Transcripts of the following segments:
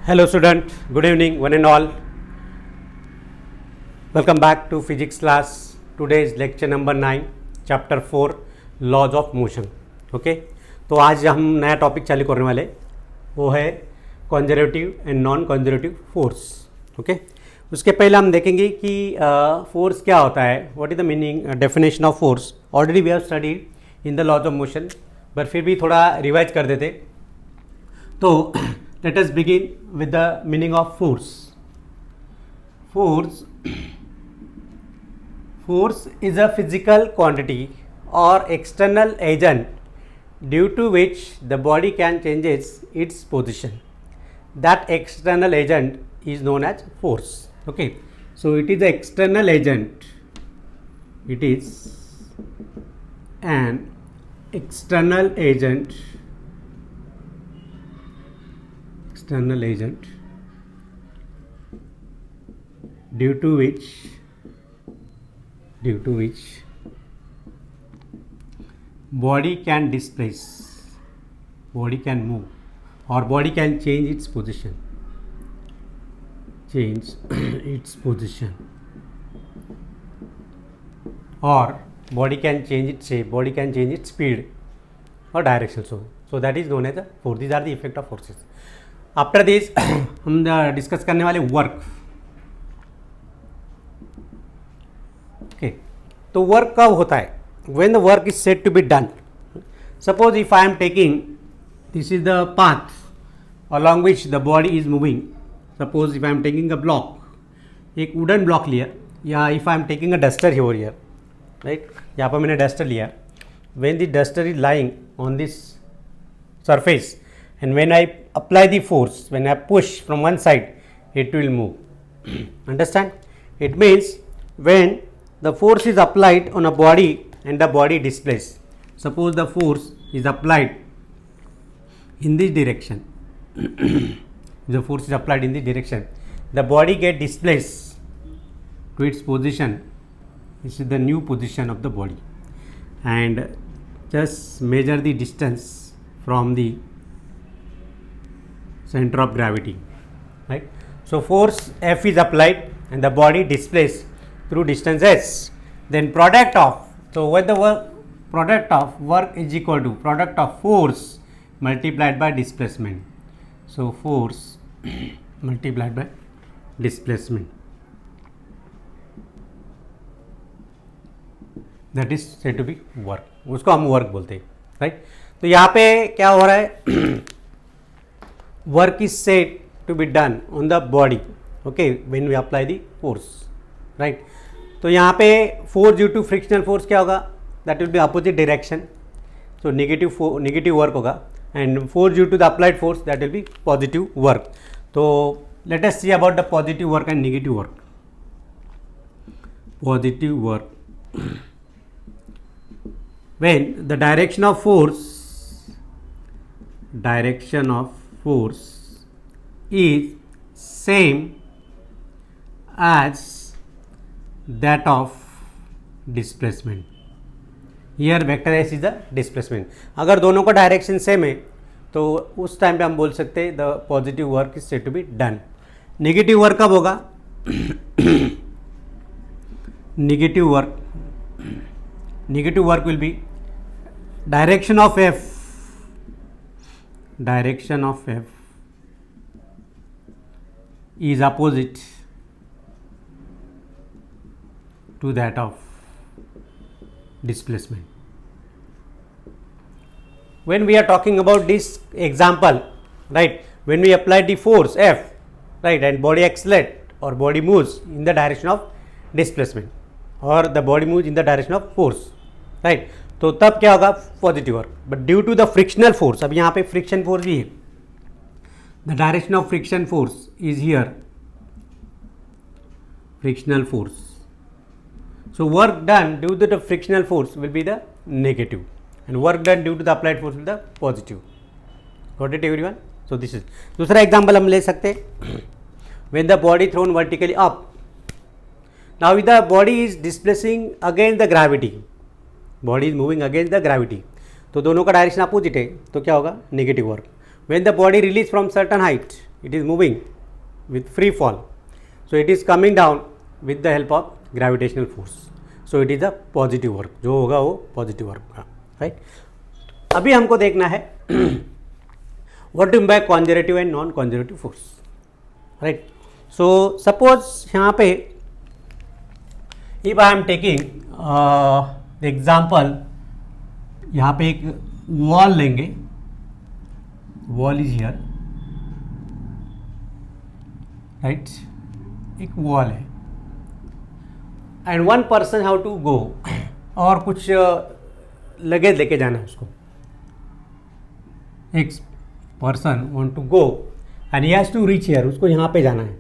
Hello student, good evening one and all. Welcome back to physics class. Today is lecture number 9, chapter 4, laws of motion. Okay, तो आज हम नया topic चालू करने वाले, वो है conservative and non conservative force. Okay, उसके पहले हम देखेंगे कि फोर्स क्या होता है, what is the meaning definition of force. Already we have studied in the laws of motion, पर फिर भी थोड़ा रिवाइज कर देते. तो let us begin with the meaning of force. Force is a physical quantity or external agent due to which the body can changes its position. That external agent is known as force. Okay, so it is the external agent. It is an external agent due to which body can displace, body can move, or body can change its position, or body can change its shape, body can change its speed or direction. So that is known as the force. These are the effect of forces. After this हम discuss करने वाले work. Okay, तो work कब होता है? When the work is said to be done. Suppose if I am taking, this is the path along which the body is moving. Suppose if I am taking a block, एक wooden block लिया, या if I am taking a duster here, right, यहाँ पर मैंने duster लिया. When the duster is lying on this surface, and when I apply the force, when I push from one side, it will move. Understand? It means when the force is applied on a body and the body displays. Suppose the force is applied in this direction. The force is applied in this direction, the body get displaced to its position. This is the new position of the body, and just measure the distance from the center of gravity, right? So force F is applied and the body displaced through distance s. Then product of, so what the product of work is equal to product of force multiplied by displacement. So force multiplied by displacement, that is said to be work. उसको हम work बोलते हैं, right? तो यहाँ पे क्या हो रहा है? Work is said to be done on the body, okay, when we apply the force, right? तो यहाँ पे force due to frictional force क्या होगा? That will be opposite direction, so negative work होगा, and force due to the applied force, that will be positive work. तो let us see about the positive work and negative work. Positive work, when the direction of force is same as that of displacement. Here vector s is the displacement. अगर दोनों का direction same है तो उस time पे हम बोल सकते हैं the positive work is said to be done. Negative work कब होगा? Negative work will be direction of f is opposite to that of displacement. When we are talking about this example, right, when we apply the force F, right, and body accelerates or body moves in the direction of displacement, or the body moves in the direction of force, right, तो तब क्या होगा? Positive work. But due to the frictional force, अब यहाँ पे friction force भी है, the direction of friction force is here frictional force. So work done due to the frictional force will be the negative, and work done due to the applied force will the positive. Got it everyone? So this is. दूसरा example हम ले सकते हैं, when the body thrown vertically up. Now the body is displacing against the gravity, body is moving against the gravity, तो दोनों का direction opposite है, तो क्या होगा? Negative work. when the body release from certain height, it is moving with free fall, so it is coming down with the help of gravitational force, so it is a positive work, जो होगा वो positive work होगा, right. अभी हमको देखना है what do you mean by conservative and non conservative force, right. So suppose यहाँ पे if I am taking example, यहाँ पे एक वॉल लेंगे, वॉल इज हियर, राइट, एक वॉल है and one person how to go, और कुछ लगेज लेके जाना है उसको. एक person want to go and he has to reach here, उसको यहाँ पे जाना है,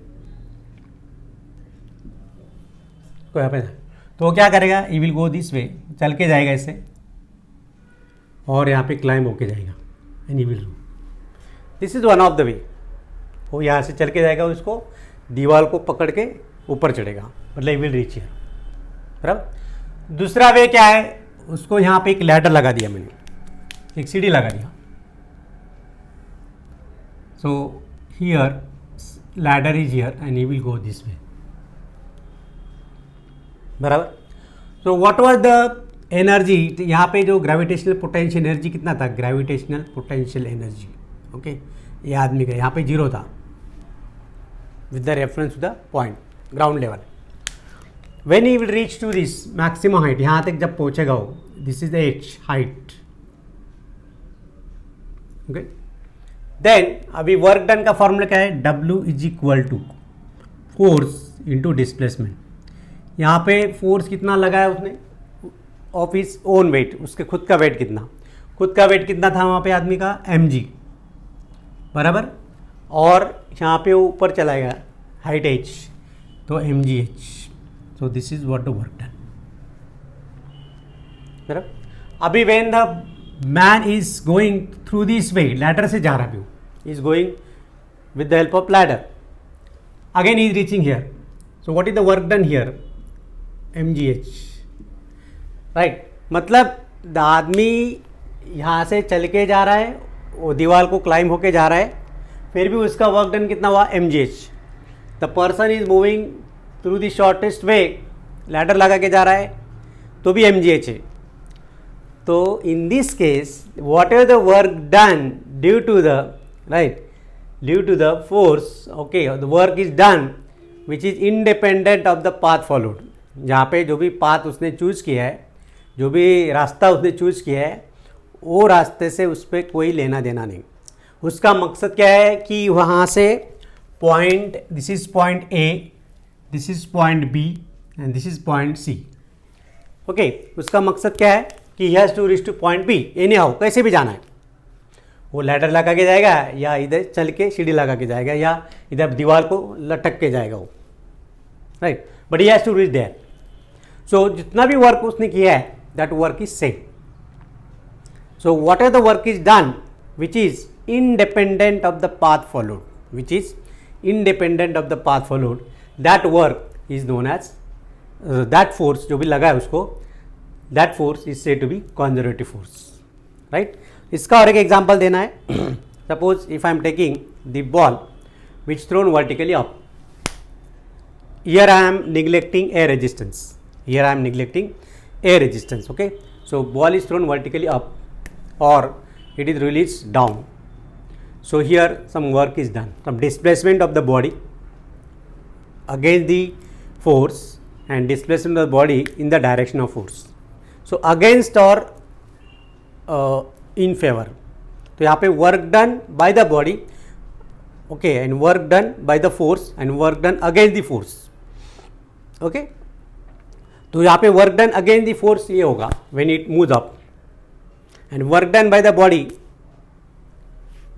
उसको यहाँ पे, तो वो क्या करेगा, ही विल गो दिस वे, चल के जाएगा इससे और यहाँ पे क्लाइंब होके जाएगा and he will do, this is one of the way. वो यहाँ से चल के जाएगा, उसको दीवार को पकड़ के ऊपर चढ़ेगा, मतलब ही विल रीच हियर, बराबर. दूसरा वे क्या है, उसको यहाँ पे एक लैडर लगा दिया मैंने, एक सीढ़ी लगा दिया, so here ladder is here and he will go this way, बराबर. So what was the energy, यहाँ पे जो ग्रेविटेशनल पोटेंशियल एनर्जी कितना था, ग्रेविटेशनल पोटेंशियल एनर्जी, ओके, ये आदमी का यहाँ पे 0 था with the reference to the point ground level. When he will reach to this maximum height, यहाँ तक जब पहुँचेगा वो, this is the H height, okay. Then अभी वर्क डन का फॉर्मूला क्या है, W is equal to force into displacement. यहाँ पे फोर्स कितना लगाया उसने, ऑफ हिज ओन वेट, उसके खुद का वेट कितना, खुद का वेट कितना था वहाँ पे आदमी का, mg, बराबर. और यहाँ पे ऊपर चला गया हाइट h, तो mgh, so this is what the work done, बराबर. अभी when the man is going through this way, ladder से जा रहा है, is going with the help of ladder, again is reaching here, so what is the work done here, mgh, right. मतलब आदमी यहाँ से चल के जा रहा है, वो दीवार को क्लाइंब होके जा रहा है, फिर भी उसका वर्क डन कितना हुआ, mgh. The person is moving through the shortest way, ladder लगा के जा रहा है, तो भी mgh है. तो in this case whatever the work done due to the, right, due to the force, okay, the work is done which is independent of the path followed. जहाँ पे जो भी पाथ उसने चूज़ किया है, जो भी रास्ता उसने चूज़ किया है, वो रास्ते से उस पर कोई लेना देना नहीं. उसका मकसद क्या है कि वहाँ से point, this is point A, this is point B and this is point C, okay. उसका मकसद क्या है कि he has to reach to point B, anyhow, कैसे भी जाना है. वो लैडर लगा के जाएगा, या इधर चल के सीढ़ी लगा के जाएगा, या इधर दीवार को लटक के जाएगा वो, right, but he has to reach there. So जितना भी वर्क उसने किया है, that work is same. So whatever the work is done which is independent of the path followed, which is independent of the path followed, that work is known as that force जो भी लगा है उसको, that force is said to be conservative force, right. इसका और एक example देना है. Suppose if I am taking the ball which thrown vertically up, here I am neglecting air resistance, here I am neglecting air resistance, okay. So ball is thrown vertically up or it is released down, so here some work is done, some displacement of the body against the force and displacement of the body in the direction of force, so against or in favor. तो यहाँ पे work done by the body, okay, and work done by the force and work done against the force, okay. तो यहाँ पे work done against the force ये होगा when it moves up, and work done by the body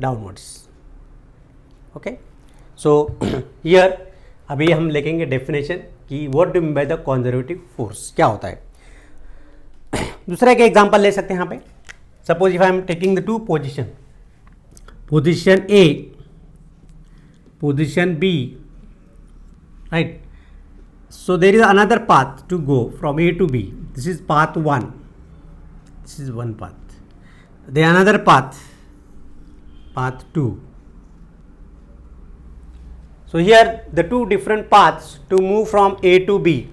downwards, okay. So here अभी हम लिखेंगे definition कि what do mean by the conservative force, क्या होता है. दूसरा एक एग्जांपल ले सकते हैं यहाँ पे. Suppose if I am taking the two position, position A, position B, right. So there is another path to go from A to B. This is path 1. This is one path. Then another path, path 2. So here the two different paths to move from A to B,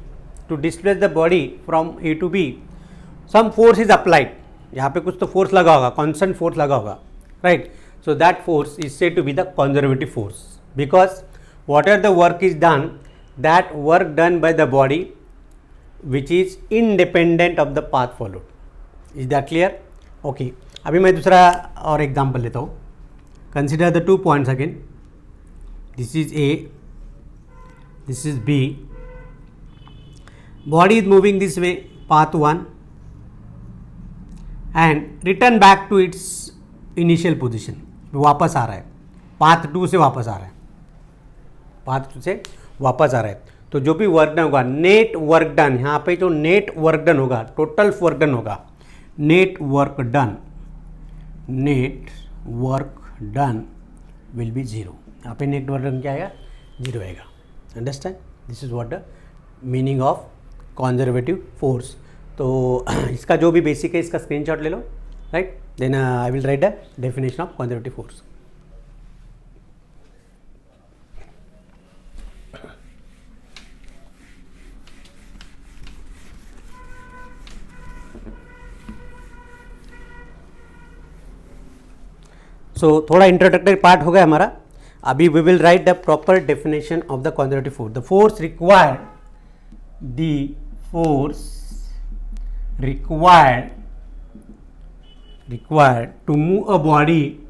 to displace the body from A to B, some force is applied. यहाँ पे कुछ तो force लगा होगा, constant force लगा होगा, right? So that force is said to be the conservative force, because whatever the work is done, that work done by the body which is independent of the path followed. Is that clear? Okay. अभी मैं दूसरा और example लेता हूँ. Consider the 2 points again. This is A, this is B. Body is moving this way, path 1, and return back to its initial position. वापस आ रहा है, path 2 से वापस आ रहा है, path 2 से वापस आ रहा है. तो जो भी वर्क डन होगा, नेट वर्क डन, यहाँ पे जो नेट वर्क डन होगा, टोटल वर्क डन होगा, net work done will B 0. यहाँ पे नेट वर्क डन क्या आएगा? 0 आएगा. Understand? This is what the meaning of conservative force. तो इसका जो भी बेसिक है इसका स्क्रीनशॉट ले लो, right? Then I will write the definition of conservative force. So थोड़ा इंट्रोडक्टरी पार्ट हो गया हमारा. अभी we will write the proper definition of the conservative force. The force required to move a body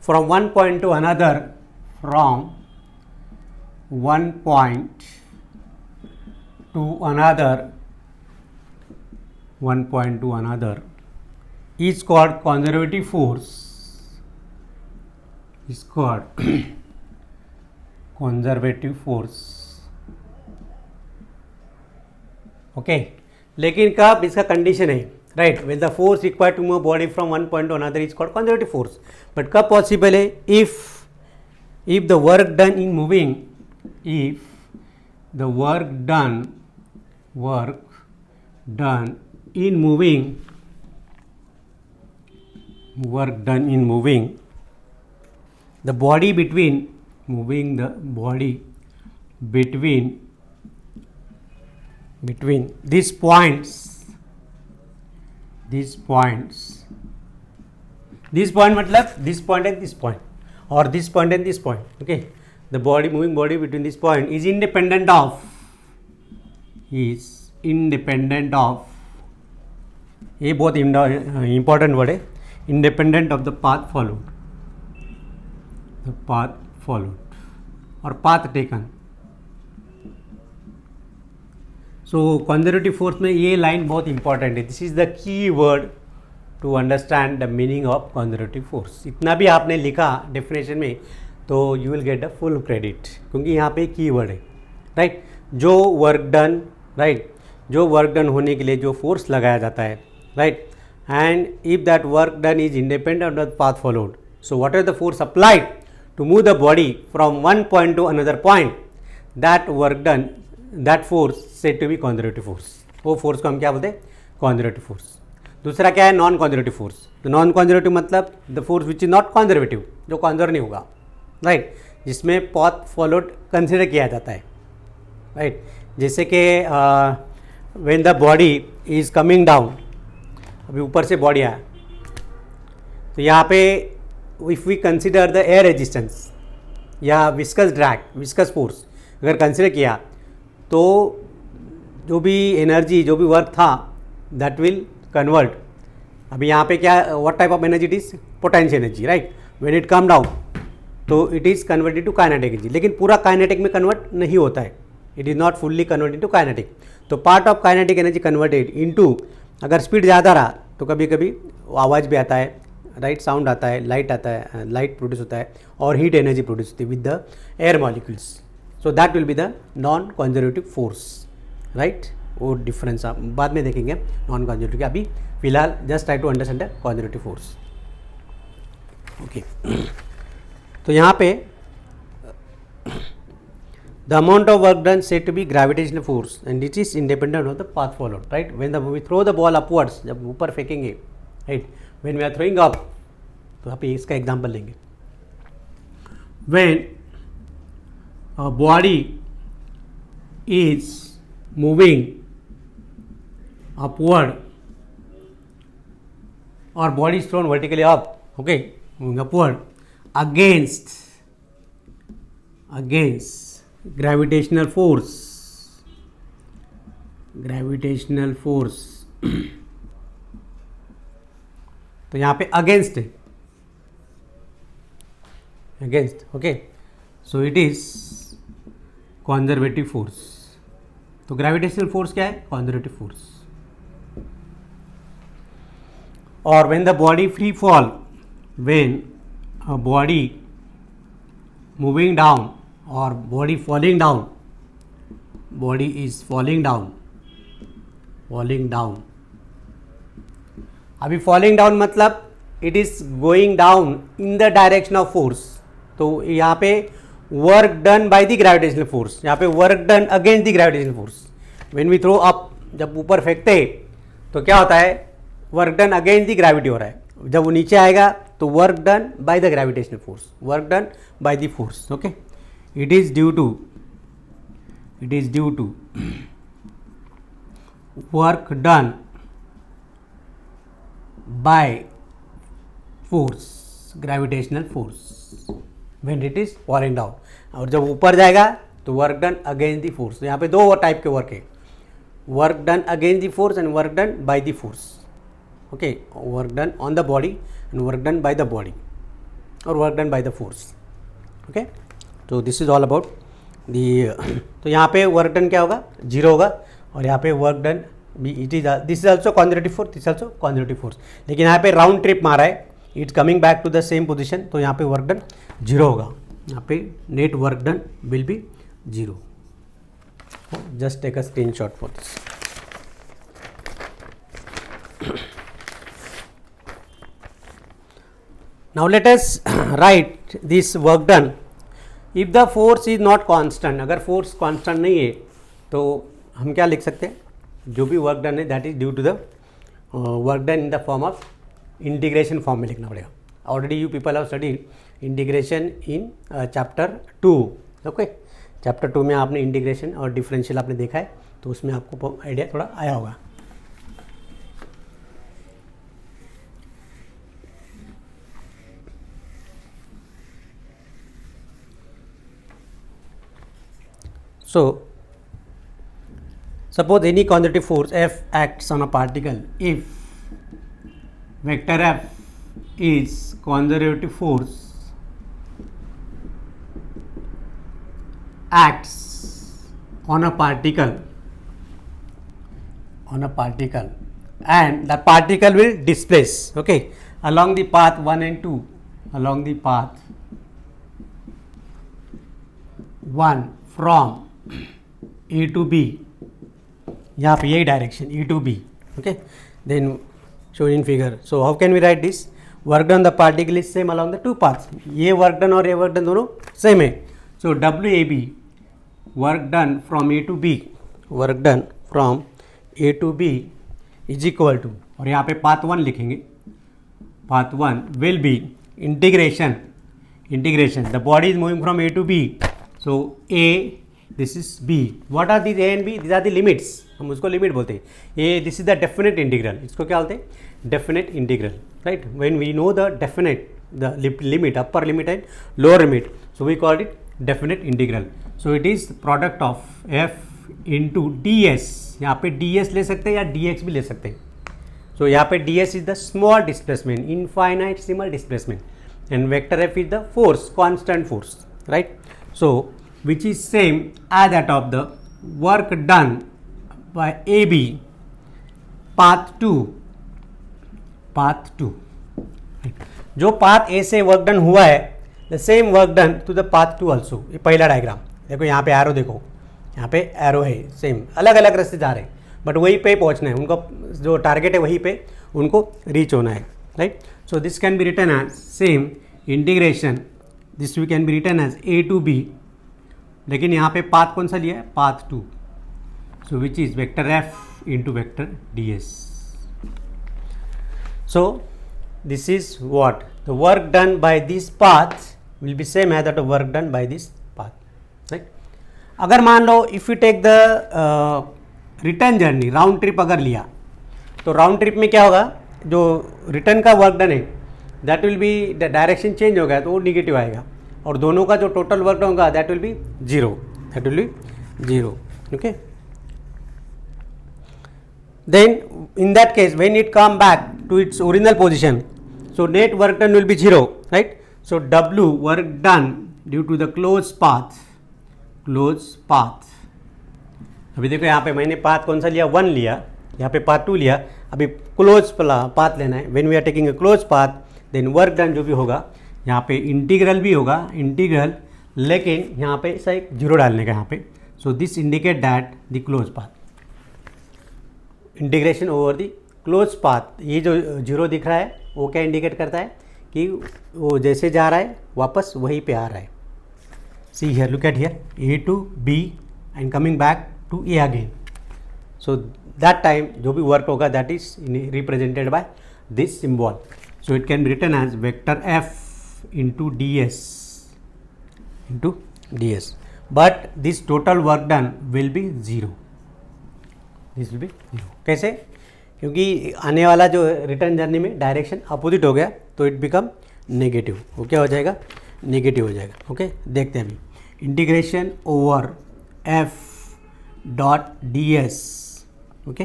from one point to another, is called conservative force. Okay. लेकिन कब इसका condition है, right? When the force required to move body from one point to another is called conservative force. But कब possible है? If the work done in moving, the body between these points मतलब this point and this point, or this point and this point. Okay, the moving body between this point is independent of ये बहुत important word है, independent of the path followed और path taken. So conservative force में ये line बहुत important है. This is the key word to understand the meaning of conservative force. इतना भी आपने लिखा डेफिनेशन में तो you will get the full credit, क्योंकि यहाँ पे की वर्ड है, राइट? जो वर्क डन, राइट, जो वर्क डन होने के लिए जो फोर्स लगाया जाता है, right? And if that work done is independent of the path followed, so what is the force applied to move the body from one point to another point, that work done, that force said to be conservative force. वो force को हम क्या बोलते हैं? Conservative force. दूसरा क्या है? Non conservative force. तो नॉन कंजर्वेटिव मतलब the force which is not conservative, जो कंजर्व नहीं होगा, राइट? जिसमें पाथ फॉलोड कंसिडर किया जाता है, राइट? जैसे कि when the body is coming down, अभी ऊपर से बॉडी आया, तो यहाँ पे if we consider the air resistance या viscous drag, viscous force अगर कंसिडर किया तो जो भी एनर्जी, जो भी वर्क था, दैट विल कन्वर्ट. अभी यहाँ पे क्या, what type of energy? It is potential energy, right? When it come down तो it is converted to kinetic energy. लेकिन पूरा काइनेटिक में कन्वर्ट नहीं होता है, it is not fully converted to kinetic. तो part of kinetic energy converted into, अगर speed ज़्यादा रहा तो कभी कभी आवाज़ भी आता है, राइट? साउंड आता है, लाइट आता है, लाइट प्रोड्यूस होता है, और हीट एनर्जी प्रोड्यूस होती है with the air molecules. So that will be the non conservative force, right? वो डिफरेंस आप बाद में देखेंगे नॉन कंजर्वेटिव के. अभी फिलहाल just try to understand the conservative force. Okay, तो यहाँ पे the amount of work done said to be gravitational force and it is independent of the path followed, right? When we throw the ball upwards, जब ऊपर फेंकेंगे, right? When we are throwing up, तो आप इसका example लेंगे. When a body is moving upward or body is thrown vertically up, okay, moving upward against gravitational force तो यहाँ पे अगेंस्ट है, against, okay, so it is conservative force. तो gravitational force क्या है? Conservative force. और when the body free fall, when a body moving down or body falling down, body is falling down. अभी falling down मतलब it is going down in the direction of force. तो यहाँ पे work done by the gravitational force, यहाँ पे work done against the gravitational force. When we throw up, जब ऊपर फेंकते तो क्या होता है? Work done against the gravity हो रहा है. जब वो नीचे आएगा तो work done by the gravitational force, work done by the force. Okay, it is due to work done by force, gravitational force, when it is falling down. और जब ऊपर जाएगा तो work done against the force. यहाँ पे दो type के work है, work done against the force and work done by the force. Okay, work done on the body and work done by the body or work done by the force. Okay, so this is all about the तो यहाँ पे work done क्या होगा? Zero होगा. और यहाँ पे work done it is this is also conservative force, this also conservative force. लेकिन यहाँ पे राउंड ट्रिप मारा है, it's coming back to the same position. तो यहाँ पे वर्क डन जीरो होगा. यहाँ पे net work done will be zero. Just take a screenshot for this. Now let us write this work done. If the force is not constant, अगर force constant नहीं है तो हम क्या लिख सकते हैं? जो भी वर्क डन है that is due to the work done in the form of integration form में लिखना पड़ेगा. Already you people have studied integration in chapter 2. Okay, chapter 2 में आपने इंटीग्रेशन और डिफरेंशियल आपने देखा है, तो उसमें आपको आइडिया थोड़ा आया होगा. So, suppose any conservative force F acts on a particle. If vector F is conservative force acts on a particle and the particle will displace, okay, along the path 1 and 2, along the path 1 from A to B, यहाँ पे यही direction A to B. Okay, then show in figure. So how can we write this? Work done the particle is same along the two paths. ये work done और ये work done दोनों same है. सो WAB, work done from A to B, work done from A to B is equal to, और यहाँ पे path 1 लिखेंगे. Path 1 will be integration. The body is moving from A to B. So A, this is B. What are these A and B? These are the limits. हम उसको limit बोलते हैं. A, this is the definite integral. इसको क्या बोलते हैं? Definite integral, right. When we know the definite, the limit, upper limit and lower limit, so we call it definite integral. So it is product of F into DS. यहाँ पे DS ले सकते हैं या DX भी ले सकते हैं. सो यहाँ पे DS is the small displacement, infinitesimal displacement, and vector F is the force, constant force, right. So which is same as that of the work done by AB path 2. जो पाथ A से work done हुआ है, the same work done to the path 2 also. ये पहला diagram देखो, यहाँ पे arrow देखो, यहाँ पे एरो है, सेम अलग अलग रास्ते जा रहे हैं बट वहीं पे पहुँचना है उनको. जो टारगेट है वहीं पे उनको रीच होना है, right. So this can be written as same integration. This we can be written as A to B. लेकिन यहाँ पे पाथ कौन सा लिया है? Path 2. So which is vector F into vector DS. So this is what the work done by this path will be same as that work done by this path, right? अगर मान लो if you take the return journey round trip अगर लिया तो round trip में क्या होगा, जो return का वर्क डन है that will be the direction change हो गया तो वो निगेटिव आएगा, और दोनों का जो टोटल वर्क डन होगा that will be zero, okay. Then in that case when it come back to its original position, so net work done will be 0, right? So W work done due to the closed path. अभी देखो यहाँ पे मैंने path कौन सा लिया, 1 लिया, यहाँ पे पाथ 2 लिया, अभी क्लोज पाथ लेना है. When we are taking a close path then work done जो भी होगा यहाँ पे इंटीग्रल भी होगा, इंटीग्रल, लेकिन यहाँ पे ऐसा एक जीरो डालने का यहाँ पे. So this indicate that the close path, integration over the close path. ये जो जीरो दिख रहा है वो क्या इंडिकेट करता है कि वो जैसे जा रहा है वापस वहीं पे आ रहा है. See here, look at here, A to B and coming back to A again. So that time जो भी वर्क होगा that is represented by this symbol. So it can be written as vector F into D S, but this total work done will be zero. This will be zero. कैसे? क्योंकि आने वाला जो return journey में direction opposite हो गया तो it become negative. वो क्या हो जाएगा, नेगेटिव हो जाएगा. ओके, देखते हैं अभी. Integration over F dot D S, okay,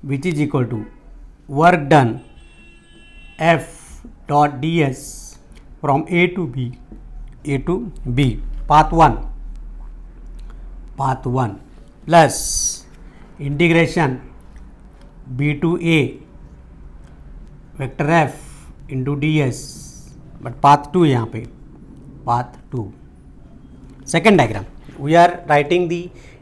which is equal to work done F dot D S from A to B path one plus integration B to A vector F into D S, but path 2 यहाँ पे, path 2. Second diagram we are writing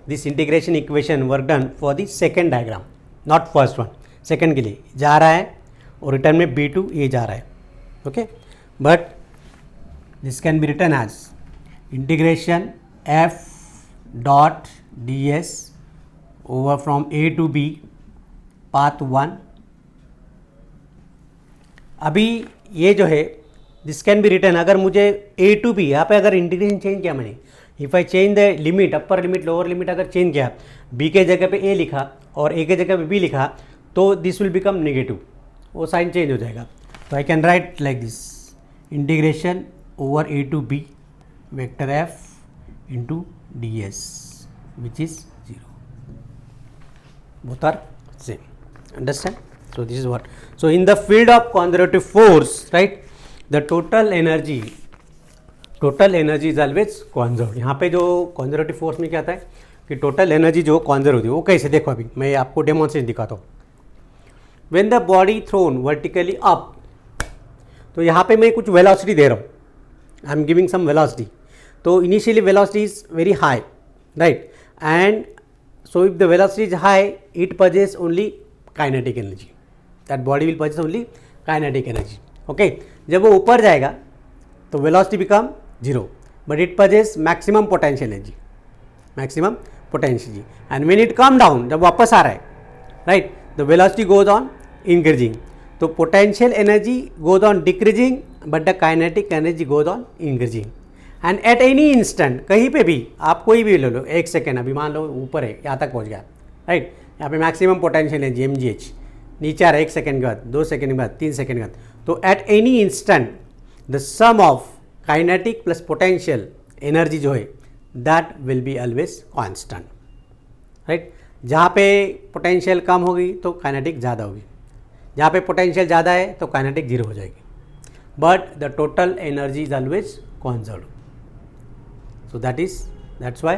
this integration equation work done for the second diagram, not first one. Second के लिए जा रहा है और return में B to ए जा रहा है. Okay, but this can be written as integration F dot D S over from A to B path 1. अभी ये जो है दिस कैन बी रिटर्न, अगर मुझे ए टू बी यहाँ पे अगर इंटीग्रेशन चेंज किया मैंने, if I change the limit, upper limit lower limit अगर चेंज किया, बी के जगह पे ए लिखा और ए के जगह पे बी लिखा, तो दिस विल बिकम नेगेटिव, वो साइन चेंज हो जाएगा. तो I can write like this, integration over A to B vector F into D S which is 0. Both are same. Understand? So this is what. So in the field of conservative force, right, the total energy is always conserved. यहाँ पे जो conservative force में क्या आता है कि total energy जो conserve होती है वो कैसे, देखो अभी मैं आपको डेमोन्स्ट्रेट दिखाता हूँ. When the body thrown vertically up, तो यहाँ पे मैं कुछ velocity दे रहा हूँ, I am giving some velocity. तो initially velocity is very high, right, and so if the velocity is high, it possesses only kinetic energy. That body will possess only kinetic energy. Okay, जब वो ऊपर जाएगा तो velocity become 0, but it possesses maximum potential energy. And when it come down, जब वापस आ रहा है, right, the velocity goes on increasing. तो potential energy goes on decreasing, but the kinetic energy goes on increasing. And eight any instant, कहीं पे भी आप कोई भी ले लो, 1 सेकेंड, अभी मान लो ऊपर है यहाँ तक पहुँच गया, राइट, यहाँ पे मैक्सिमम पोटेंशियल है mgh, नीचे आ रहा है 1 सेकेंड के बाद, 2 सेकेंड के बाद, 3 सेकेंड के बाद. तो at any instant the sum of kinetic plus potential energy जो है that will be always constant, right. जहाँ पे पोटेंशियल कम होगी तो काइनेटिक ज़्यादा होगी, जहाँ पे पोटेंशियल ज़्यादा है तो काइनेटिक 0 हो जाएगी, but the total energy is always conserved. So that's why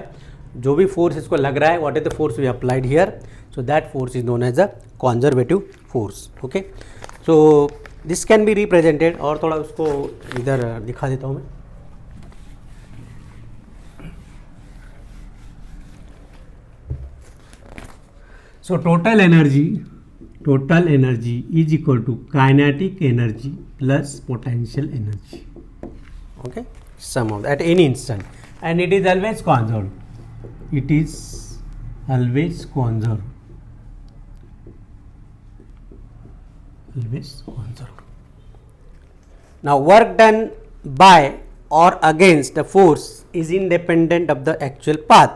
जो भी फोर्स इसको लग रहा है, what is the force we applied here, so that force is known as a conservative force. Okay, so this can be represented, और थोड़ा उसको इधर दिखा देता हूँ मैं. So total energy is equal to kinetic energy plus potential energy. Okay, sum of at any instant. And it is always conserved. It is always conserved. Now work done by or against the force is independent of the actual path.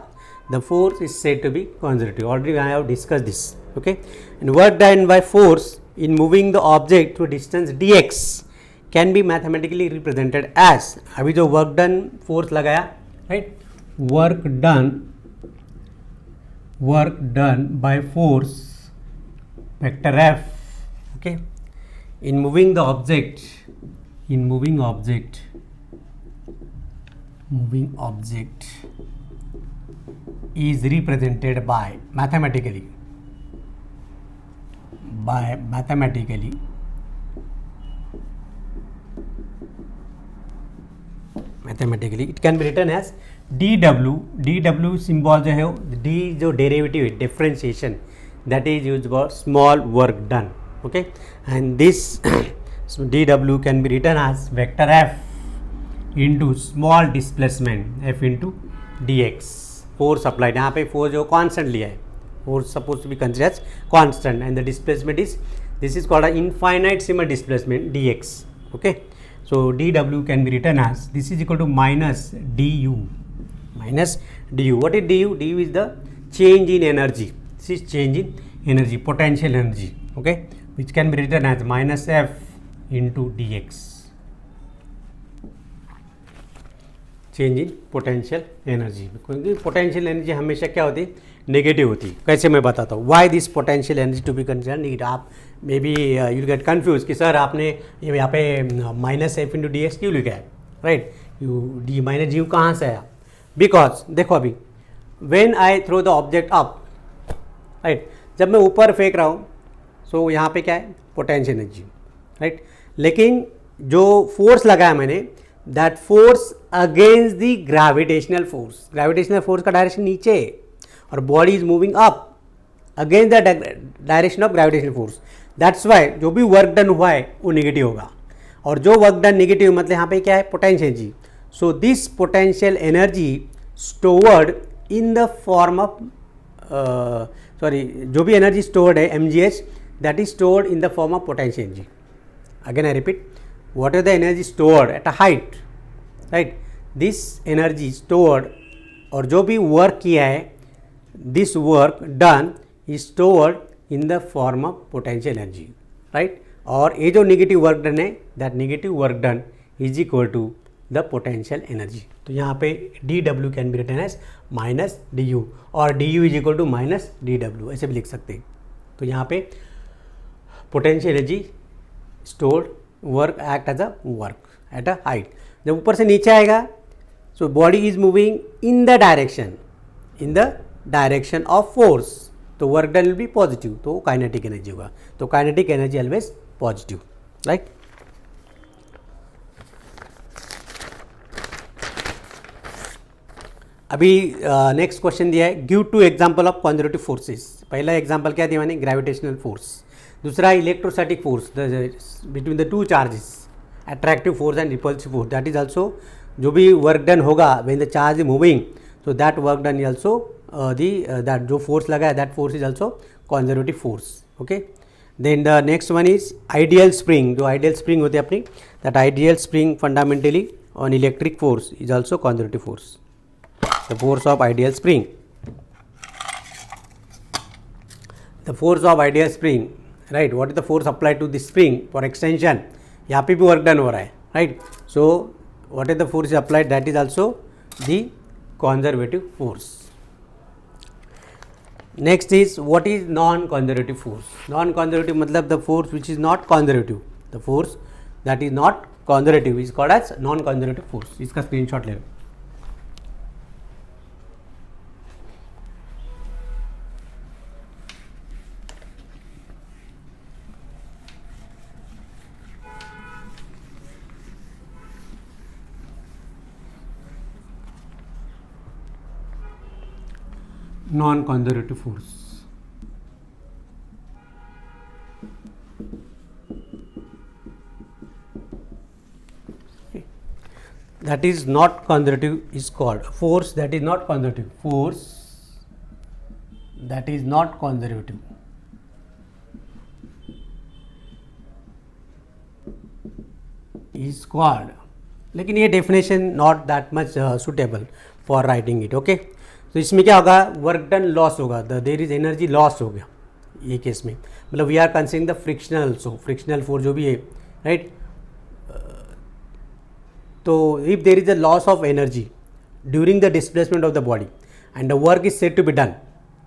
The force is said to be conservative. Already I have discussed this. Okay, and work done by force in moving the object through distance dx can be mathematically represented as, अभी जो work done force लगाया, right, work done by force vector f, okay, in moving object is represented by mathematically it can be written as dw symbol जो है, d जो derivative है, differentiation, that is used for small work done. Okay, and this dw can be written as vector f into small displacement f into dx. Force applied, यहाँ पे force जो constant लिया है, force supposed to be considered as constant, and the displacement is, this is called an infinitesimal displacement dx. Okay, so dw can be written as, this is equal to minus du. What is du? Du is the change in energy. This is change in energy, potential energy. Okay, which can be written as minus f into dx. Change in potential energy, क्योंकि potential energy हमेशा क्या होती है, negative होती है. कैसे मैं बताता हूँ, why this potential energy to be considered negative. आप may be you get confuse कि सर आपने यहाँ पे minus F into D X क्यों लिखा है, right, you D minus U कहाँ से आया, बिकॉज देखो अभी when I throw the object up, right, जब मैं ऊपर फेंक रहा हूँ, सो यहाँ पे क्या है, पोटेंशियल एनर्जी, राइट, लेकिन जो फोर्स लगाया मैंने, that force against the gravitational force का डायरेक्शन नीचे है और body is moving up against the direction of gravitational force. That's why जो भी वर्क डन हुआ है वो नेगेटिव होगा, और जो वर्क डन नेगेटिव मतलब यहाँ पे क्या है, potential energy. So this potential energy stored in the form of जो भी एनर्जी स्टोर्ड है mgh, that is stored in the form of potential energy. Again I repeat, what is the energy stored at a height, right, this energy stored, और जो भी work किया है, this work done is stored in the form of potential energy, right, और ये जो negative work done है, that negative work done is equal to the potential energy. तो यहाँ पे dw can be written as minus du, और du is equal to minus dw, ऐसे भी लिख सकते हैं. तो यहाँ पे potential energy stored, work act as a work at a height. जब ऊपर से नीचे आएगा, so body is moving in the direction of force, तो work done will be positive, तो काइनेटिक एनर्जी होगा. तो kinetic energy always positive, right. अभी नेक्स्ट क्वेश्चन दिया है, give two example of conservative forces. पहला एग्जाम्पल क्या दिया मैंने, ग्रेविटेशनल फोर्स. दूसरा electrostatic force between the two charges, attractive force and repulsive force, that is also जो भी वर्क डन होगा when the charge is moving, so that work done is also that जो force लगा है, that force is also conservative force. Okay, then the next one is ideal spring. जो ideal spring होती है अपनी, that ideal spring fundamentally on electric force is also conservative force. The force of ideal spring, the force of ideal spring, right, what is the force applied to this spring for extension, यहाँ पे भी work done हो रहा है, right. So what is the force applied, that is also the conservative force. Next is what is non conservative force. Non conservative मतलब the force which is not conservative, the force that is not conservative is called as non conservative force. इसका screenshot ले लो. non-conservative force. Okay. That is not conservative is called force that is not conservative. Force that is not conservative is called, लेकिन ये definition not that much suitable for writing it. Okay, तो इसमें क्या होगा, work done loss होगा, there is energy loss हो गया ये केस में. मतलब we are considering the frictional also, frictional force जो भी है, राइट. तो if there is a loss of energy during the displacement of the body and the work is said to be done.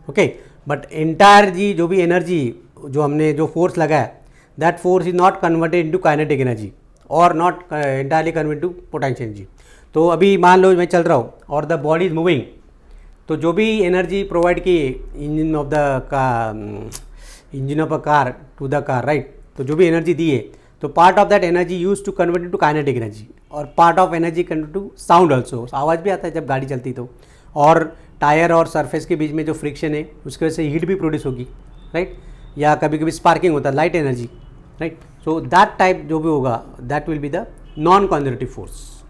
Okay, but entire जी जो भी energy जो हमने जो फोर्स लगाया, that force is not converted into kinetic energy और not entirely convert to potential energy. तो अभी मान लो मैं चल रहा हूँ और द बॉडी इज मूविंग, तो जो भी एनर्जी प्रोवाइड की engine of a car to the car, right, तो जो भी एनर्जी दी है, तो part of that energy use to convert to kinetic energy और part of energy convert to sound also. आवाज़ भी आता है जब गाड़ी चलती तो, और टायर और सरफेस के बीच में जो फ्रिक्शन है उसकी वजह से हीट भी प्रोड्यूस होगी, राइट, या कभी कभी स्पार्किंग होता है, light energy, right. So that type जो भी होगा, that will be the non conservative force.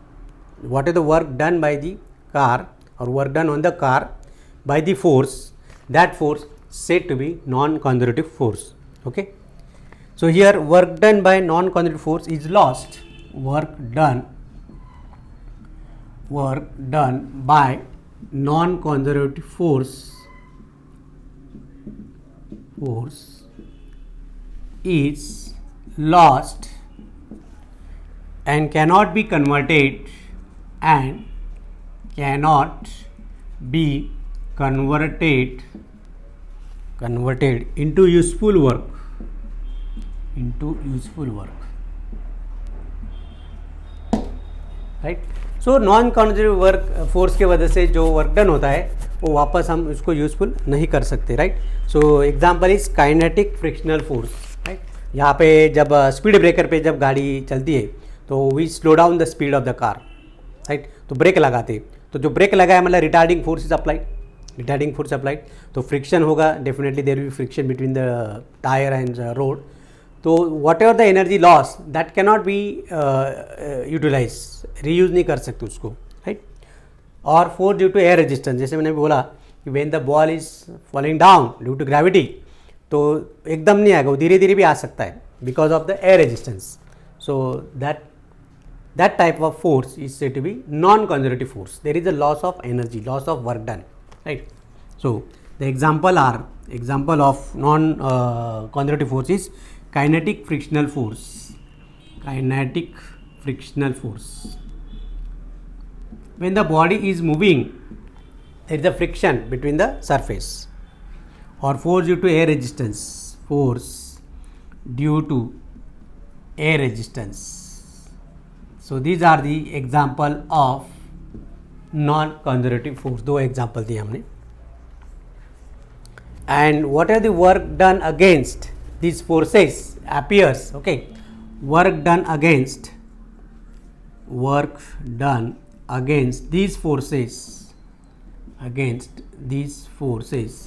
what is the work done by the car or work done on the car by the force, that force said to be non-conservative force. Okay, so here work done by non-conservative force is lost. Work done by non-conservative force is lost and cannot be converted into useful work. Right. So non conservative work force के वजह से जो work done होता है वो वापस हम उसको यूजफुल नहीं कर सकते, right. So example is kinetic frictional force, right. यहाँ पे जब स्पीड ब्रेकर पे जब गाड़ी चलती है तो we slow down the speed of the car, right. तो ब्रेक लगाते, तो जो ब्रेक लगाया मतलब रिटार्डिंग फोर्स इज अप्लाइड, तो फ्रिक्शन होगा, definitely there will be friction between the tyre and road. तो whatever the energy loss that cannot be utilize, reuse नहीं कर सकते उसको, राइट. और force due to air resistance, जैसे मैंने बोला कि when the ball is falling down due to gravity, तो एकदम नहीं आएगा, वो धीरे धीरे भी आ सकता है because of the air resistance. So that type of force is said to be non-conservative force. There is a loss of energy, loss of work done, right. So the example of non-conservative force is kinetic frictional force. When the body is moving, there is a friction between the surface, or force due to air resistance. So these are the example of non-conservative force. दो example दिए हमने. And what are the work done against these forces appears, okay, work done against these forces,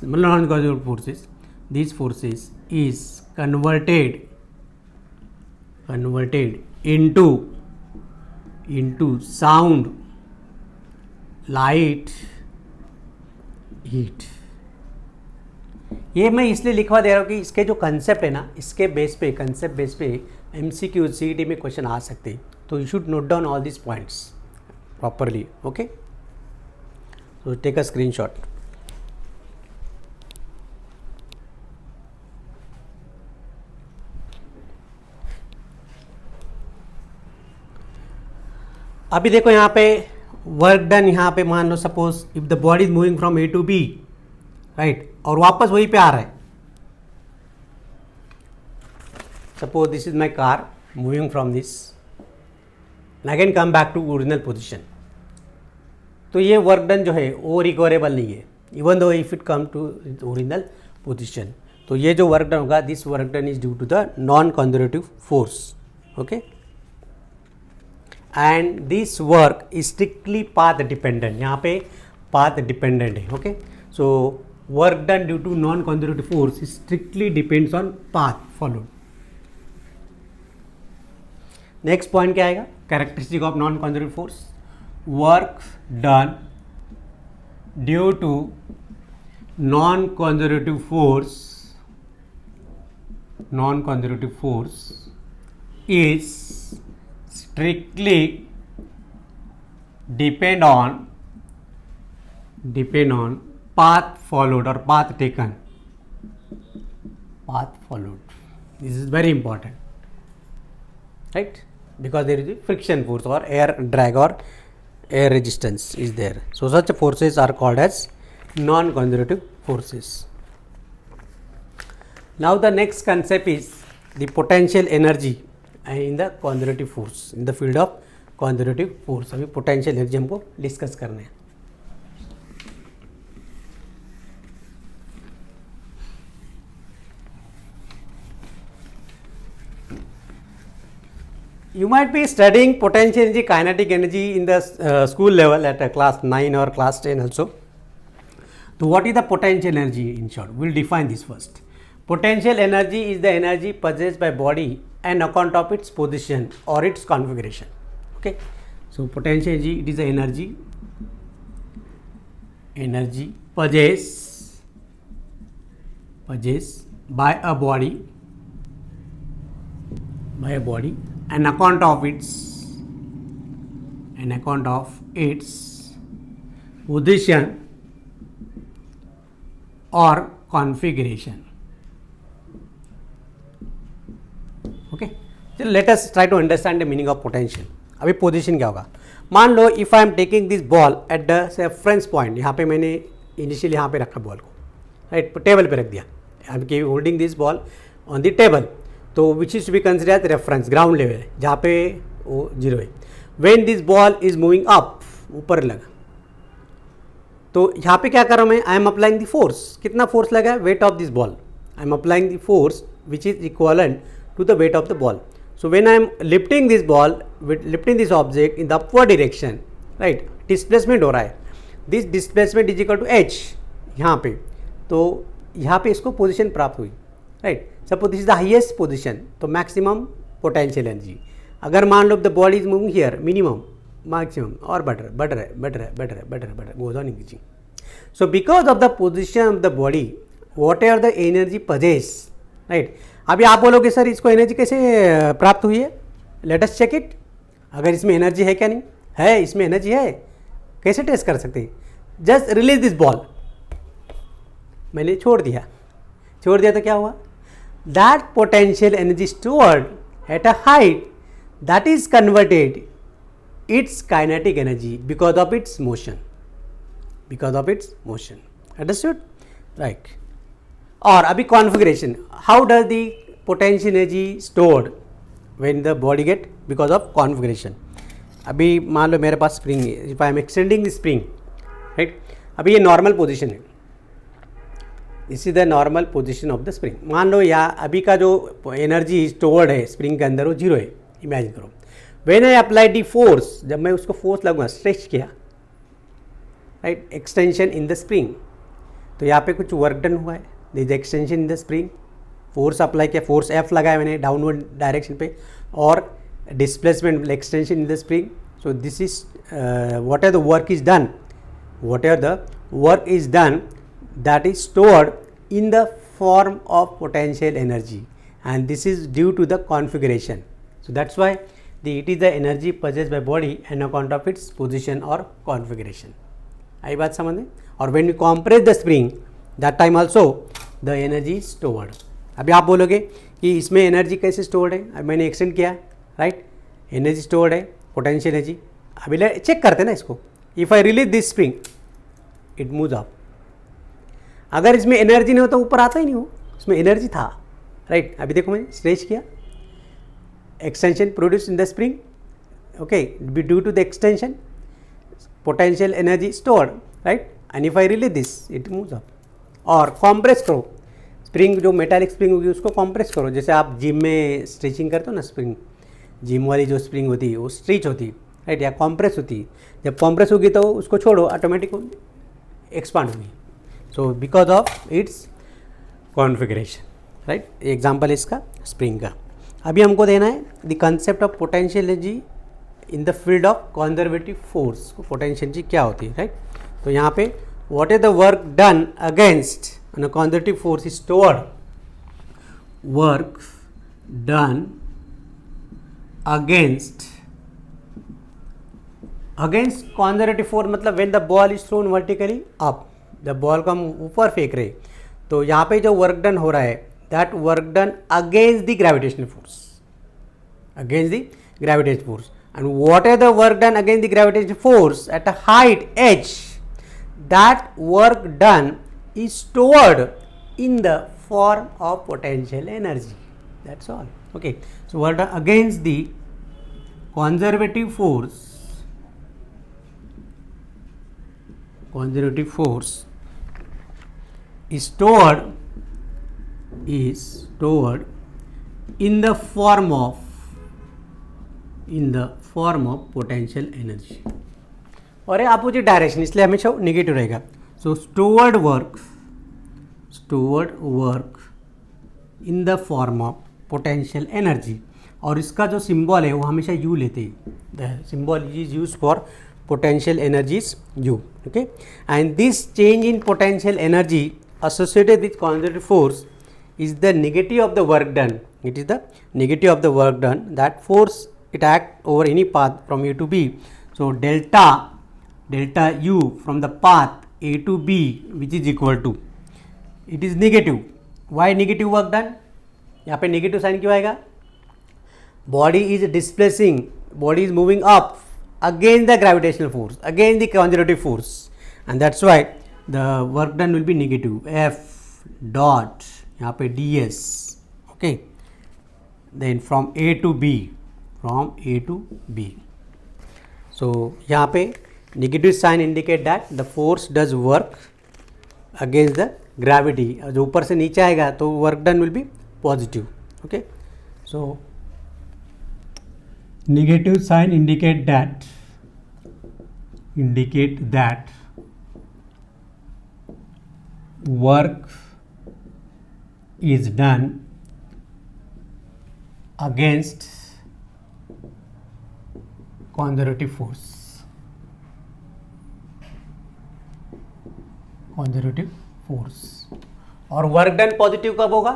non-conservative forces, these forces is converted into sound, light, heat. ये मैं इसलिए लिखवा दे रहा हूँ कि इसके जो कंसेप्ट है ना, इसके कंसेप्ट बेस पे MCQ CET में क्वेश्चन आ सकते हैं. तो you should note down all this points properly. Okay, so take a screenshot. अभी देखो यहाँ पे वर्क डन, यहाँ पे मान लो suppose if the body is moving from A to B, right, और वापस वहीं पे आ रहा है. Suppose this is my car moving from this end again come back to original position. तो ये वर्क डन जो है वो रिकवरेबल नहीं है, even though if it come to original position. तो ये जो वर्क डन होगा, this work done is due to the non conservative force. Okay, and this work is strictly path dependent. यहाँ पे पाथ डिपेंडेंट है. Okay, so work done due to non conservative force strictly depends on path followed. Next point क्या आएगा, characteristic of non conservative force. Work done due to non conservative force is strictly depend on path followed or path taken. Path followed, this is very important, right? Because there is a friction force or air drag or air resistance is there. So such forces are called as non-conservative forces. Now the next concept is the potential energy in the conservative force, in the field of conservative force. अभी potential energy हमको discuss करना है. You might be studying potential energy, kinetic energy in the school level at class 9 or class 10 also. So what is the potential energy in short? We will define this first. Potential energy is the energy possessed by body on account of its position or its configuration. Okay. So potential energy, it is the energy possessed by a body an account of its position or configuration. Okay, so let us try to understand the meaning of potential. अभी position क्या होगा. मान लो if I am taking this ball at the reference point, यहाँ पे मैंने initially यहाँ पे रखा बॉल को, राइट, टेबल पे रख दिया. I am holding this ball on the table, तो which is to be consider as reference ground level है, जहाँ पे वो जीरो है. When this ball is moving up, ऊपर लगा, तो यहाँ पे क्या कर रहा हूँ मैं, I am applying the force. कितना फोर्स लगा है, weight of this ball. I am applying the force which is equivalent to the weight of the ball. So when I am lifting this ball, lifting this object in the upward direction, right, displacement हो रहा है. This displacement is equal to h यहाँ पे, तो यहाँ पे इसको position प्राप्त हुई, right. Suppose this is the highest position, तो मैक्सिमम पोटेंशियल एनर्जी. अगर मान लो the body is moving here, minimum, maximum, और बढ़ रहा है, goes on increasing. So because of the position of the body, whatever the energy possess, right. अभी आप बोलोगे सर इसको एनर्जी कैसे प्राप्त हुई है, लेट अस चेक इट. अगर इसमें एनर्जी है क्या, नहीं है, इसमें एनर्जी है, कैसे टेस्ट कर सकते हैं. जस्ट रिलीज दिस बॉल, मैंने छोड़ दिया तो क्या हुआ, that potential energy stored at a height that is converted its kinetic energy because of its motion, understood, right. और अभी configuration, how does the potential energy stored when the body get, because of configuration. अभी मान लो मेरे पास spring है, if I am extending the spring, right. अभी ये नॉर्मल पोजीशन है, this is the normal position of the spring. मान लो या अभी का जो एनर्जी स्टोर्ड है स्प्रिंग के अंदर वो जीरो है, इमेजिन करो. When I apply the force, जब मैं उसको फोर्स लगूंगा, स्ट्रेच किया, right, extension in the spring, तो यहाँ पे कुछ वर्क डन हुआ है, this extension in the spring, force apply किया, फोर्स एफ लगाया मैंने डाउनवर्ड डायरेक्शन पे, और displacement extension in the spring. So this is what ever the work is done that is stored in the form of potential energy, and this is due to the configuration. So that's why it is the energy possessed by body on account of its position or configuration. आई बात समझ में. और when we compress the spring, that time also the energy is stored. अभी आप बोलोगे कि इसमें energy कैसे स्टोर्ड है, अभी मैंने एक्सटेंड किया, राइट, एनर्जी स्टोर्ड है, पोटेंशियल एनर्जी. अभी चेक करते हैं ना इसको. If I release this spring, it moves up. अगर इसमें एनर्जी नहीं होता ऊपर आता ही नहीं हो, इसमें एनर्जी था, राइट. अभी देखो मैंने स्ट्रेच किया, extension produce in the spring, okay, due to the extension potential energy stored, right. And if I release this, it moves up. और कॉम्प्रेस करो स्प्रिंग, जो मेटालिक स्प्रिंग होगी उसको कॉम्प्रेस करो, जैसे आप जिम में स्ट्रेचिंग करते हो ना, स्प्रिंग, जिम वाली जो स्प्रिंग होती है वो स्ट्रेच होती है, राइट, या कॉम्प्रेस होती है. जब कॉम्प्रेस होगी तो उसको छोड़ो, ऑटोमेटिक एक्सपांड होगी. So because of its configuration, right. Example इसका स्प्रिंग का. अभी हमको देना है the concept of potential energy in the field of conservative force. Potential energy क्या होती है, राइट. तो यहाँ पे what is the work done against a conservative force is stored, work done against against conservative force मतलब when the ball is thrown vertically up, जब ball को हम ऊपर फेंक रहे, तो यहाँ पे जो वर्क डन हो रहा है that work done against the gravitational force, against the gravitational force. And what are the work done against the gravitational force at a height h? That work done is stored in the form of potential energy. That's all. Okay. So work done against the conservative force. Conservative force is stored in the form of potential energy, और ये opposite direction इसलिए हमेशा negative रहेगा. So stored work in the form of potential energy, और इसका जो symbol है वो हमेशा यू लेते हैं. The symbol is use for potential energy is you. Okay, and this change in potential energy associated with conservative force is the negative of the work done. It is the negative of the work done. That force it act over any path from A to B. So delta U from the path A to B, which is equal to, it is negative. Why negative work done? यहाँ पे negative sign क्यों आएगा? Body is displacing, body is moving up against the gravitational force, against the conservative force, and that's why the work done will be negative. F dot यहाँ पे ds. Okay, then from A to B, so यहाँ पे negative sign indicate that the force does work against the gravity. जो ऊपर से नीचे आएगा तो work done will be positive. Okay, so negative sign indicate that work is done against conservative force. और work done positive कब होगा?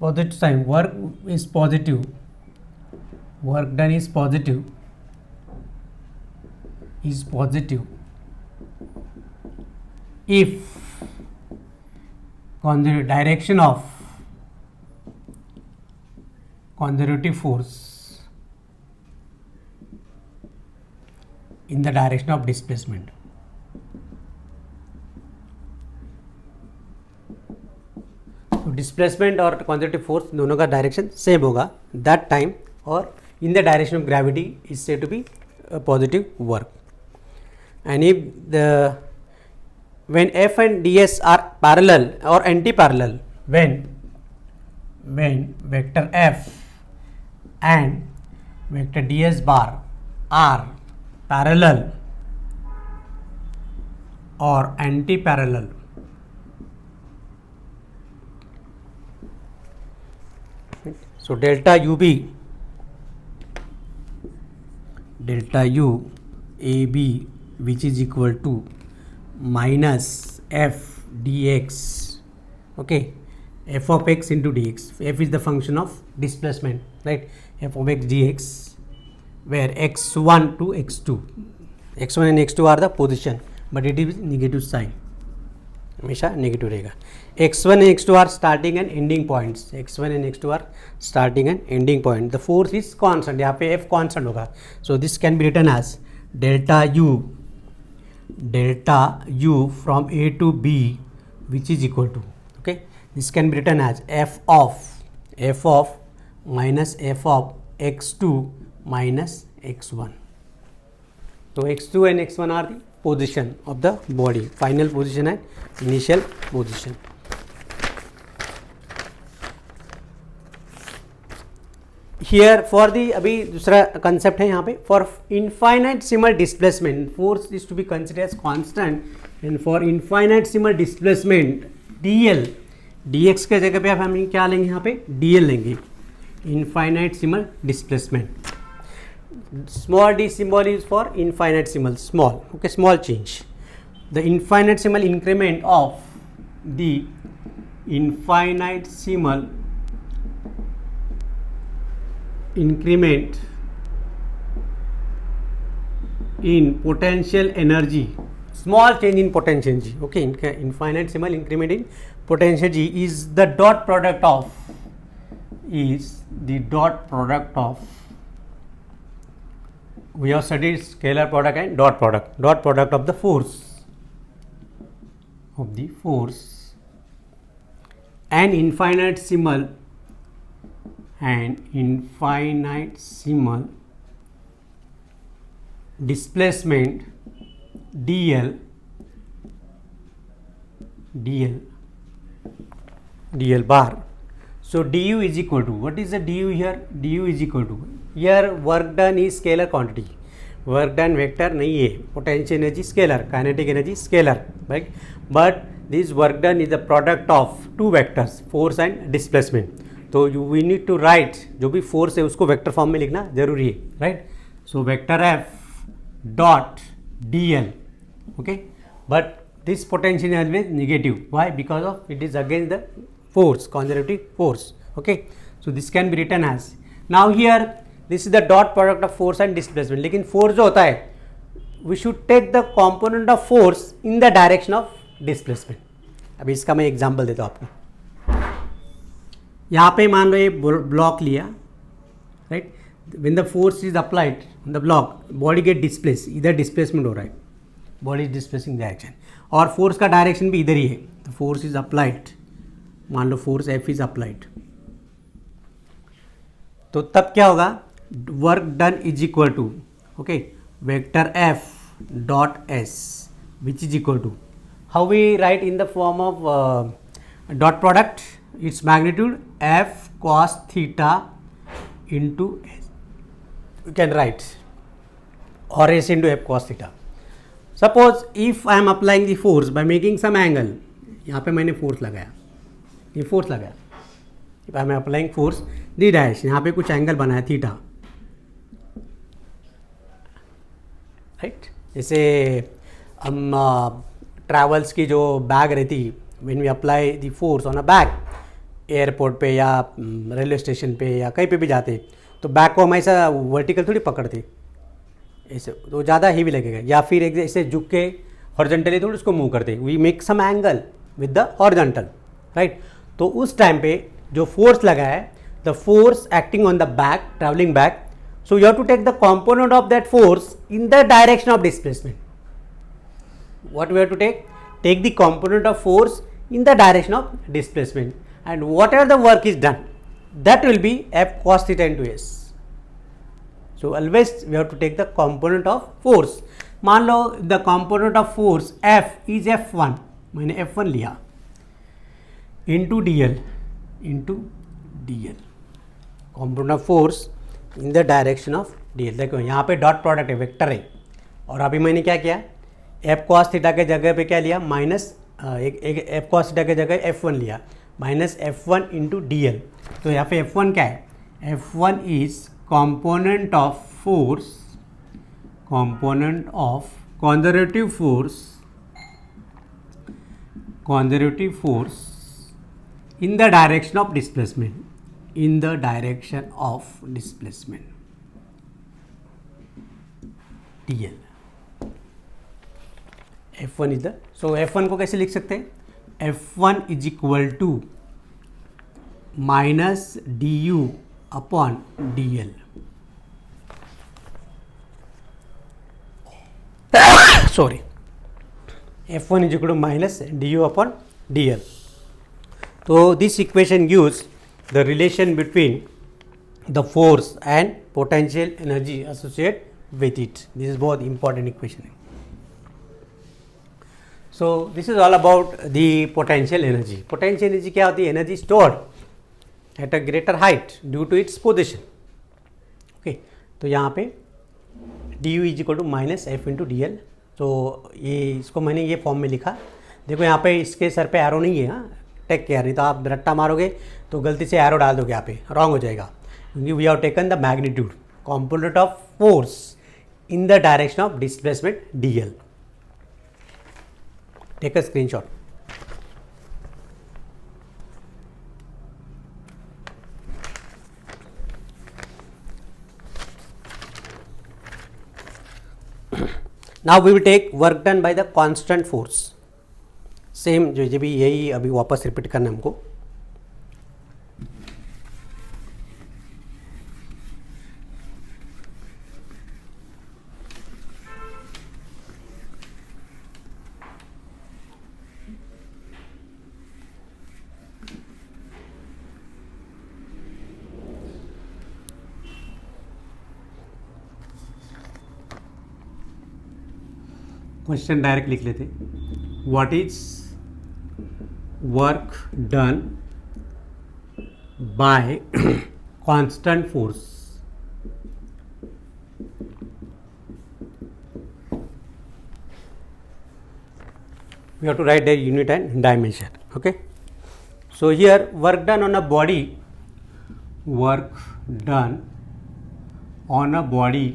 Positive sign, work is positive, work done is positive if direction of conservative force in the direction of displacement. तो displacement और conservative force दोनों का direction same होगा that time, और in the direction of gravity is said to be positive work. And if the when f and ds are parallel or anti-parallel, when vector f and vector ds bar are parallel or anti-parallel, so delta ub, delta u ab, which is equal to minus f dx. Okay, f of x into dx. F is the function of displacement, right? F of x dx, where x1 to x2, x1 and x2 are the position, but it is negative sign, हमेशा negative रहेगा. x1 and x2 are starting and ending points. x1 and x2 are starting and ending point. The force is constant. यहाँ पे f constant होगा. So this can be written as delta u from A to B, which is equal to, okay, this can be written as f of minus f of x2 minus x1. So x2 and x1 are the position of the body, final position and initial position. Here for the अभी दूसरा concept है यहाँ पे, for infinitesimal displacement force is to be considered as constant, and for infinitesimal displacement dl, dx के जगह पे आप हम क्या लेंगे, यहाँ पे dl लेंगे. Infinitesimal displacement, small d symbol is for infinitesimal, small, okay, small change. The infinitesimal increment of the infinitesimal increment in potential energy, small change in potential energy, okay, infinitesimal increment in potential energy is the dot product of, we have studied scalar product and dot product of the force, and infinitesimal displacement dl bar. So du is equal to, what is the du here? Du is equal to, here work done is scalar quantity, work done vector nahi hai, potential energy scalar, kinetic energy scalar, right? But this work done is the product of two vectors, force and displacement. तो we need to write जो भी force है उसको vector form में लिखना जरूरी है, right? So vector F dot dl, okay, but this potential is always negative. Why? Because of it is against the force, conservative force, okay. So this can be written as, now here this is the dot product of force and displacement, लेकिन force जो होता है we should take the component of force in the direction of displacement. अभी इसका मैं example देता हूँ आपको. यहाँ पे मान लो ये ब्लॉक लिया, right, when the force is applied on the block, body get displaced, इधर डिस्प्लेसमेंट हो रहा है, बॉडी इज डिस्प्लेसिंग डायरेक्शन, और फोर्स का डायरेक्शन भी इधर ही है. तो फोर्स इज अप्लाइड, मान लो फोर्स एफ इज अप्लाइड, तो तब क्या होगा, work done is equal to, okay, vector F dot S which is equal to, how we write in the form of dot product, its magnitude F cos theta into S, you can write, or s into f cos theta. Suppose if I am applying the force by making some angle, यहाँ पे मैंने force लगाया, ये force लगाया, if I am applying force d dash, यहाँ पे कुछ angle बनाया थीटा, राइट. जैसे हम ट्रैवल्स की जो बैग रहती, when we apply the force on a bag, airport पे या रेलवे स्टेशन पे या कहीं पे भी जाते, तो बैग को हम ऐसा वर्टिकल थोड़ी पकड़ते, ऐसे तो ज़्यादा हेवी लगेगा, या फिर एक ऐसे झुक के हॉरिजॉन्टली थोड़ी उसको मूव करते, we make some angle with the horizontal, right. तो उस टाइम पे जो फोर्स लगा है, the force acting on the back, travelling back, so you have to take the component of that force in the direction of displacement. What we have to take the component of force in the direction of displacement, and whatever the work is done, that will be f cos theta into s. So always we have to take the component of force. मान लो the component of force f is f1, मैंने f1 लिया, into dl, component of force in the direction of dl. देखो यहाँ पे dot product है, vector है, और अभी मैंने क्या किया, f cos थीटा के जगह पे क्या लिया, माइनस एक f cos थीटा के जगह f1 लिया, माइनस f1 इंटू dl. तो यहाँ पे f1 क्या है, f1 is component of force, conservative force in the direction of displacement, dl. f1 is the, so f1 को कैसे लिख सकते हैं, f1 is equal to minus du upon dl. Sorry, f1 is equal to minus du upon dl. तो this equation gives the relation between the force and potential energy associate with it. This is बहुत important equation है. So this is all about the potential energy. Potential energy क्या होती है, energy stored at a greater height due to its position. Okay, तो यहाँ पे du is equal to minus F into D L. तो ये इसको मैंने ये फॉर्म में लिखा. देखो यहाँ पे इसके सर पे एरो नहीं है, हाँ, टेक केयर, नहीं तो आप रट्टा मारोगे तो गलती से एरो डाल दोगे, यहाँ पे रॉन्ग हो जाएगा, क्योंकि we have taken the magnitude, component of force in the direction of displacement D L. Take a screenshot. Now we will take work done by the constant force. Same जो भी यही अभी वापस रिपीट करना है हमको. क्वेश्चन डायरेक्ट लिख लेते. What is work done bye constant force. We have to write the unit and dimension. Okay, so here work done on a body, work done on a body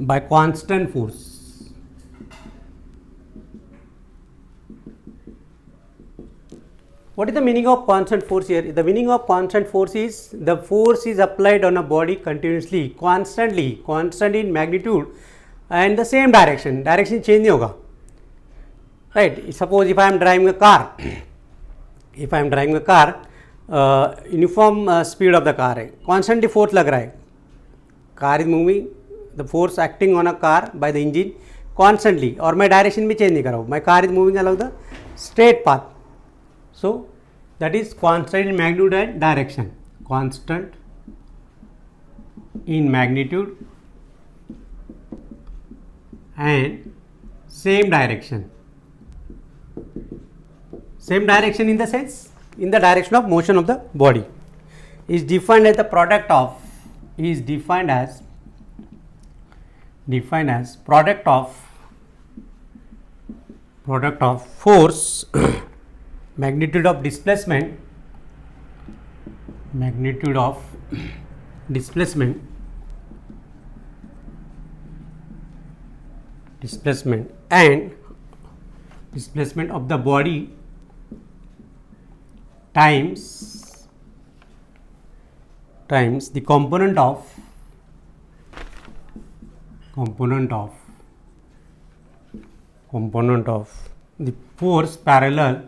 by constant force. What is the meaning of constant force here? The meaning of constant force is the force is applied on a body continuously, constant in magnitude and the same direction. Direction change नहीं होगा. Right? Suppose if I am driving a car, uniform speed of the car है, constantly force लग रहा है. Car is moving, the force acting on a car by the engine constantly, और मैं direction भी change नहीं कर रहा हूँ. My car is moving along the straight path. So that is constant in magnitude and direction. Constant in magnitude and same direction. Same direction in the sense, in the direction of motion of the body, is defined as the product of, is defined as product of force magnitude of displacement and displacement of the body times the component of the force parallel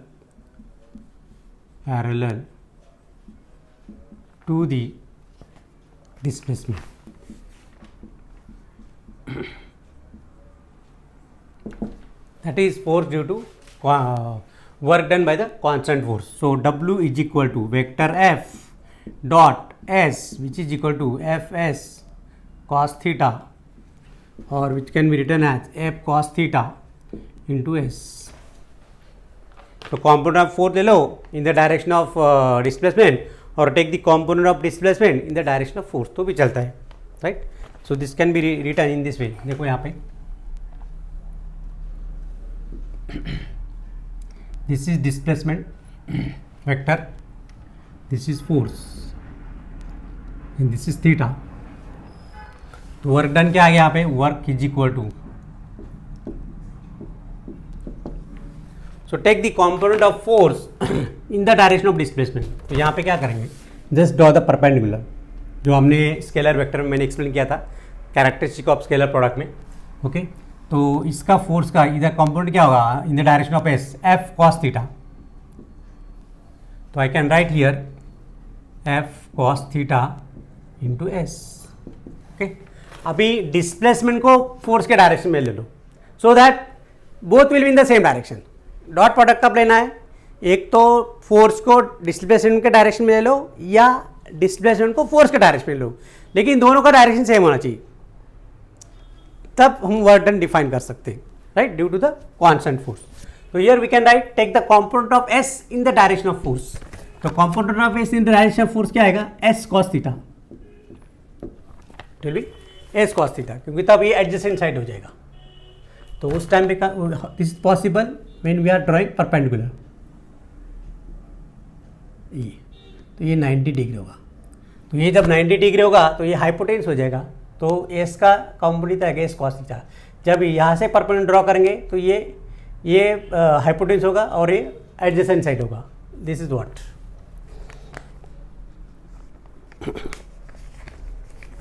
to the displacement. That is force due to work done by the constant force. So W is equal to vector F dot S, which is equal to Fs cos theta, or which can be written as F cos theta into S. So component of force ले लो in the direction of displacement, or take the component of displacement in the direction of force, तो भी चलता है, right? So this can be written in this way. देखो यहाँ पे this is displacement vector, this is force and this is theta. तो work done क्या आ गया यहाँ पे, work is equal to, so take the component of force in the direction of displacement. तो यहाँ पे क्या करेंगे, जस्ट ड्रॉ द परपेंडिकुलर, जो हमने स्केलर वेक्टर में मैंने एक्सप्लेन किया था, कैरेक्टरिस्टिक ऑफ स्केलर प्रोडक्ट में. ओके, तो इसका फोर्स का इधर कंपोनेंट क्या होगा, in the direction of S, F cos theta. तो I can write here F cos theta into S. Okay, अभी डिस्प्लेसमेंट को फोर्स के डायरेक्शन में ले लो, so that both will be in the same direction. Dot product कब लेना है, एक तो फोर्स को डिस्प्लेसमेंट के डायरेक्शन में ले लो या डिस्प्लेसमेंट को फोर्स के डायरेक्शन में ले लो, लेकिन दोनों का डायरेक्शन सेम होना चाहिए, तब हम वर्क डन डिफाइन कर सकते हैं, right, due to the constant force. तो here we can write take the component of S in the direction of force. तो component of S in the direction of force क्या आएगा, S cos theta, will be S cos theta, क्योंकि तब ये adjacent side हो जाएगा. तो उस टाइम पे this is possible when we are drawing perpendicular. ये तो ये 90 डिग्री होगा, तो ये जब 90 डिग्री होगा तो ये हाइपोटेन्स हो जाएगा, तो एस का कंपोनेंट आएगा एस कॉस थीटा. जब यहाँ से परपेंडिकुलर ड्रॉ करेंगे तो ये हाइपोटेन्स होगा और ये एडजेसेंट साइड होगा. This is what.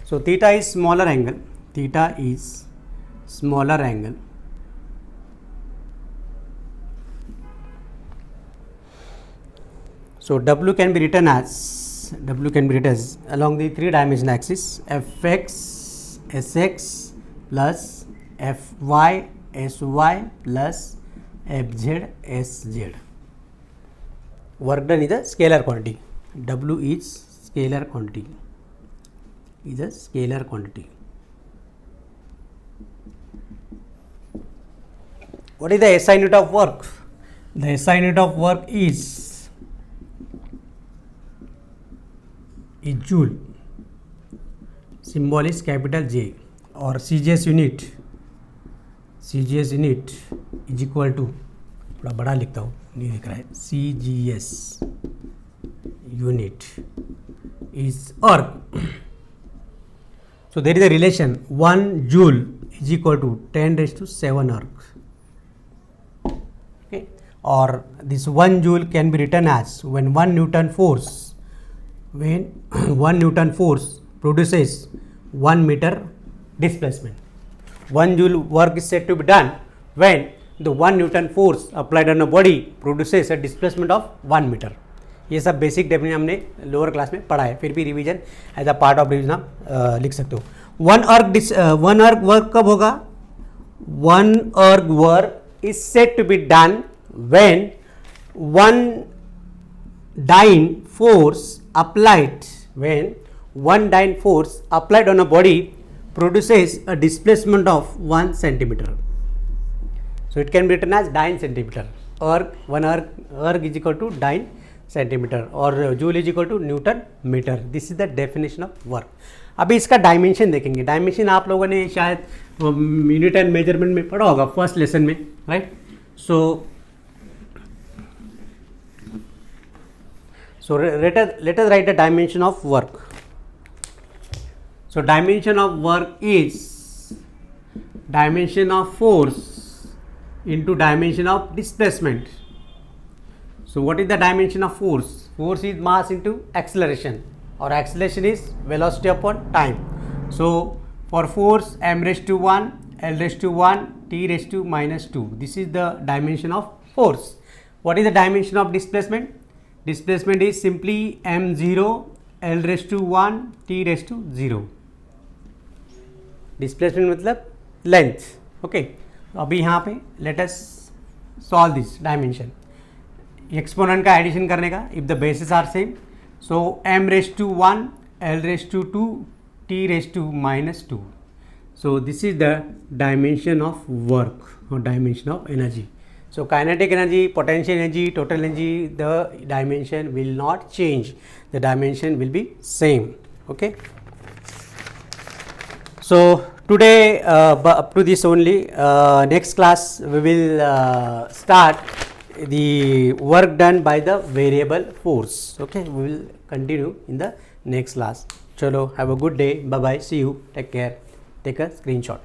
So theta is smaller angle, theta is smaller angle. So W can be written as along the 3-dimensional axis fx sx plus fy sy plus fz sz. Work done is a scalar quantity. W is scalar quantity. What is the SI unit of work? The SI unit of work is joule. Symbol is capital J. और CGS unit is equal to, थोड़ा बड़ा लिखता हूँ, नहीं दिख रहा है, CGS unit is erg. So there is a relation 1 joule is equal to 10 raised to 7 erg. Okay, or this 1 joule can be written as when 1 Newton force produces 1 meter displacement. 1 joule work is said to be done when the 1 Newton force applied on a body produces a displacement of 1 meter. ये सब basic definition हमने lower class में पढ़ा है, फिर भी revision as a part of revision आप लिख सकते हो. वन अर्ग वर्क कब होगा? 1 erg work is said to be done when 1 dyne force applied on a body produces a displacement of 1 centimeter. So it can be written as dyne centimeter. Erg is equal to dyne centimeter or joule is equal to Newton meter. This is the definition of work. अभी इसका dimension देखेंगे. Dimension आप लोगों ने शायद unit and measurement में पढ़ा होगा फर्स्ट लेसन में, right? So let us write the dimension of work. So dimension of work is dimension of force into dimension of displacement. So what is the dimension of force? Force is mass into acceleration, or acceleration is velocity upon time. So for force m raised to 1, l raised to 1, t raised to minus 2. This is the dimension of force. What is the dimension of displacement? Displacement is simply m0, l raised to 1, t raised to 0. Displacement मतलब length. Okay. अभी यहाँ पे let us solve this dimension. Exponent का addition करने का, if the bases are same, so m raised to 1, l raised to 2, t raised to minus 2. So this is the dimension of work or dimension of energy. So kinetic energy, potential energy, total energy, the dimension will not change. The dimension will be same. Okay. So today up to this only. Next class we will start the work done by the variable force. Okay, we will continue in the next class. Chalo, have a good day. Bye bye. See you. Take care. Take a screenshot.